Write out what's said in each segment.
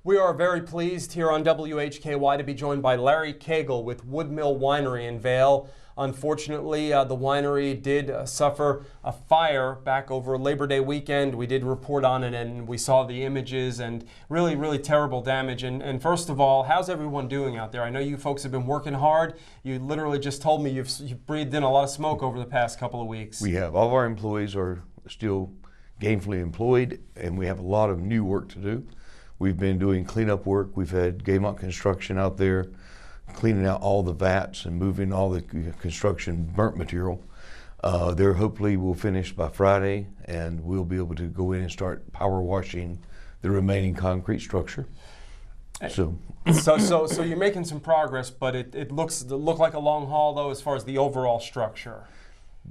We are very pleased here on WHKY to be joined by Larry Cagle with Woodmill Winery in Vail. Unfortunately, the winery did suffer a fire back over Labor Day weekend. We did report on it and we saw the images and really, really terrible damage. And first of all, how's everyone doing out there? I know you folks have been working hard. You literally just told me you've breathed in a lot of smoke over the past couple of weeks. We have. All of our employees are still gainfully employed and we have a lot of new work to do. We've been doing cleanup work. We've had Gaymont Construction out there cleaning out all the vats and moving all the construction burnt material. There hopefully will finish by Friday and we'll be able to go in and start power washing the remaining concrete structure. So you're making some progress, but it looks like a long haul though as far as the overall structure.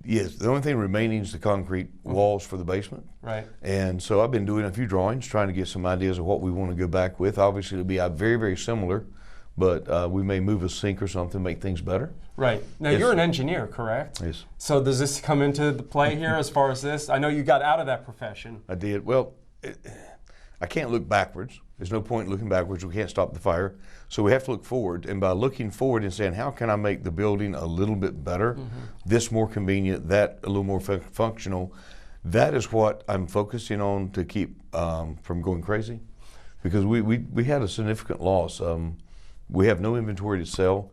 Yes, the only thing remaining is the concrete walls for the basement. Right. And so I've been doing a few drawings, trying to get some ideas of what we want to go back with. Obviously it'll be very, very similar, but we may move a sink or something, make things better. Right. Now Yes. you're an engineer, correct? Yes. So does this come into the play here as far as this? I know you got out of that profession. I did. Well, I can't look backwards. There's no point in looking backwards. We can't stop the fire. So we have to look forward. And by looking forward and saying, how can I make the building a little bit better, this more convenient, that a little more functional, that is what I'm focusing on to keep from going crazy. Because we had a significant loss. We have no inventory to sell,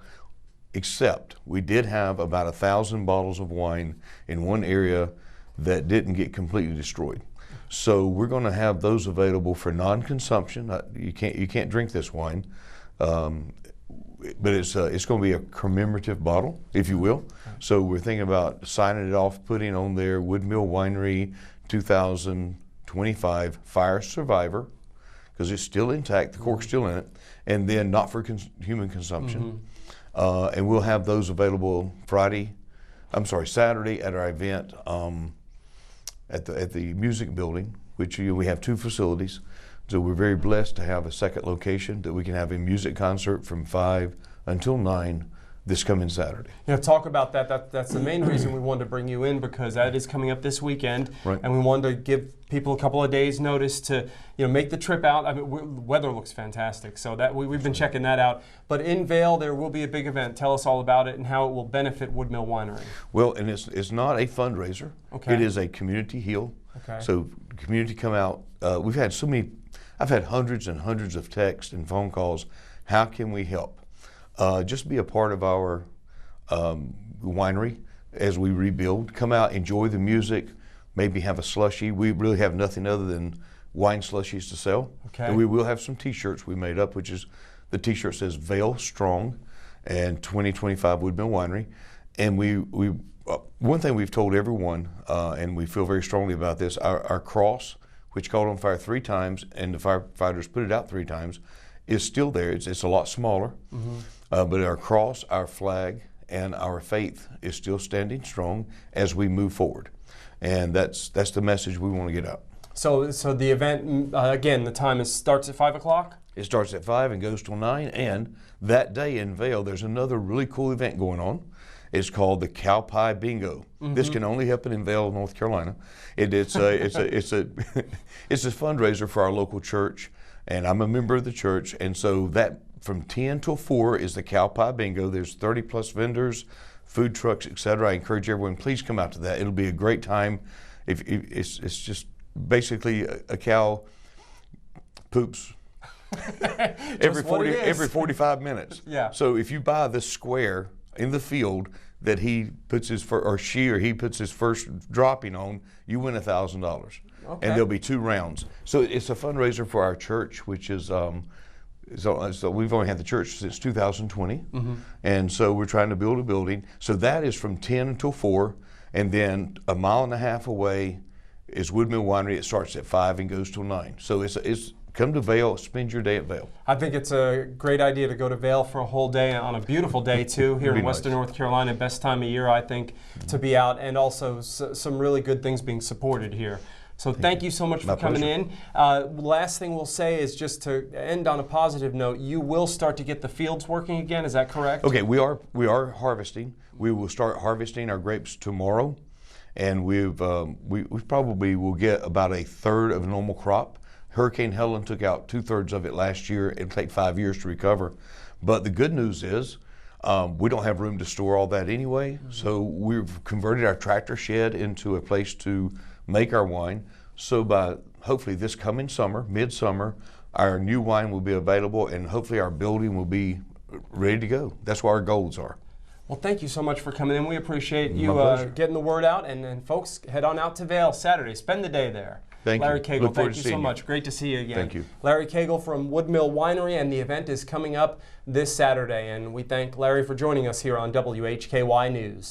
except we did have about 1,000 bottles of wine in one area that didn't get completely destroyed. So we're going to have those available for non-consumption. You can't drink this wine, but it's going to be a commemorative bottle, if you will. So we're thinking about signing it off, putting on there Woodmill Winery 2025 Fire Survivor, because it's still intact, the cork's still in it, and then not for human consumption. And we'll have those available Saturday at our event. At the music building, which we have two facilities. So we're very blessed to have a second location that we can have a music concert from 5 until 9 this coming Saturday. You know, talk about that. That's the main reason we wanted to bring you in, because that is coming up this weekend. Right. And we wanted to give people a couple of days notice to, make the trip out. I mean, the weather looks fantastic, so that we've been checking that out. But in Vail, there will be a big event. Tell us all about it and how it will benefit Woodmill Winery. Well, and it's not a fundraiser. Okay. It is a community heal. Okay. So community come out. We've had I've had hundreds and hundreds of texts and phone calls. How can we help? Just be a part of our winery as we rebuild. Come out, enjoy the music, maybe have a slushie. We really have nothing other than wine slushies to sell. Okay. And we will have some t-shirts we made up, which is, the t-shirt says Vail Strong and 2025 Woodmill Winery. And one thing we've told everyone, and we feel very strongly about this, our cross, which caught on fire 3 times and the firefighters put it out 3 times, is still there. It's a lot smaller. But our cross, our flag, and our faith is still standing strong as we move forward. And that's the message we want to get out. So the event, again, the time starts at 5 o'clock? It starts at 5 and goes till 9. And that day in Vail, there's another really cool event going on. It's called the Cow Pie Bingo. This can only happen in Vail, North Carolina. It's a fundraiser for our local church, and I'm a member of the church. And so that from 10 till 4 is the Cow Pie Bingo. There's 30 plus vendors, food trucks, etc. I encourage everyone, please come out to that. It'll be a great time. It's just basically a cow poops every 45 minutes. Yeah. So if you buy the square in the field that he puts his he puts his first dropping on, you win $1,000. Okay. And there'll be 2 rounds. So it's a fundraiser for our church, which is so we've only had the church since 2020, and so we're trying to build a building. So that is from 10 until 4, and then a mile and a half away is Woodmill Winery. It starts at 5 and goes till 9. So it's come to Vail, spend your day at Vail. I think it's a great idea to go to Vail for a whole day on a beautiful day too, here in Western North Carolina. Best time of year, I think, to be out, and also some really good things being supported here. So thank you so much for coming in. Last thing we'll say is just to end on a positive note, you will start to get the fields working again, is that correct? Okay, we are harvesting. We will start harvesting our grapes tomorrow, and we probably will get about 1/3 of normal crop Hurricane Helen took out 2/3 of it last year. It'll take 5 years to recover. But the good news is we don't have room to store all that anyway. So we've converted our tractor shed into a place to make our wine. So by hopefully this coming summer, midsummer, our new wine will be available, and hopefully our building will be ready to go. That's what our goals are. Well, thank you so much for coming in. We appreciate you getting the word out. And folks, head on out to Vail Saturday. Spend the day there. Thank you. Larry Cagle, Look forward thank to you so seeing much. you. Great to see you again. Thank you. Larry Cagle from Woodmill Winery, and the event is coming up this Saturday. And we thank Larry for joining us here on WHKY News.